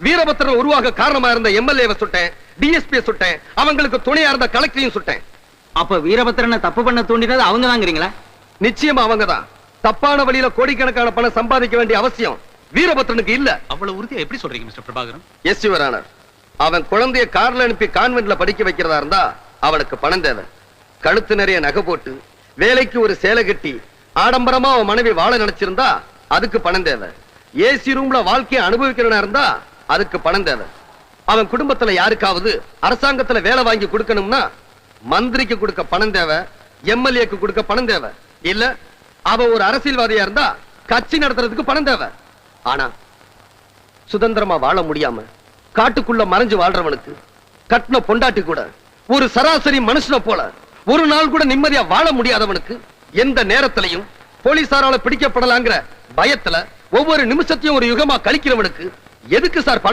வீரபத்திரன் உருவாக காரணமா இருந்த எம்எல்ஏவை சுட்டேன், டிஎஸ்பி சுட்டேன், அவங்களுக்கு துணையா இருந்த கலெக்டரையும் சுட்டேன். அப்ப வீரபத்திரனை தப்பு பண்ண தூண்டினது அவங்க தாங்கிறீங்களா? நிச்சயமா அவங்கதான். தப்பான வழியில கோடிக்கணக்கான பணம் சம்பாதிக்க வேண்டிய அவசியம் வீரபத்திரனுக்கு இல்ல. அவ்வளவு உறுதியா எப்படி சொல்றீங்க mister Prabhakaran? Yes your honour. அவன் குழந்தைய கார்ல அனுப்பி கான்வென்ட்ல படிக்க வைக்கிறதா இருந்தா அவனுக்கு பணம் தேவை. கழுத்து நிறைய நகை போட்டு வேலைக்கு ஒரு சேலை கட்டி ஆடம்பரமா அவன் மனைவி வாழ நினைச்சிருந்தா அதுக்கு பணம் தேவை. ஏசி ரூம்ல வாழ்க்கையை அனுபவிக்கிறவனா இருந்தா அதுக்கு பணம் தேவை. அவன் குடும்பத்துல யாருக்காவது அரசாங்கத்துல வேலை வாங்கி கொடுக்கணும்னா மந்திரிக்கு கொடுக்க பணம் தேவை, எம்எல்ஏக்கு கொடுக்க பணம் தேவை. இல்ல அவ ஒரு அரசியல்வாதியா இருந்தா கட்சி நடத்துறதுக்கு பணம் தேவை. ஆனா சுதந்திரமா வாழ முடியாம காட்டுக்குள்ள மறைஞ்சு வாழ்றவனுக்கு கட்டின பொண்டாட்டி கூட ஒரு சராசரி மனுஷனை போல ஒரு நாள் கூட நிம்மதியா வாழ முடியாதவனுக்கு எந்த நேரத்திலையும் போலீசாரால பிடிக்கப்படலாங்கிற பயத்துல ஒவ்வொரு நிமிஷத்தையும் ஒரு யுகமா கழிக்கிறவனுக்கு எதுக்கு சார் பணம்?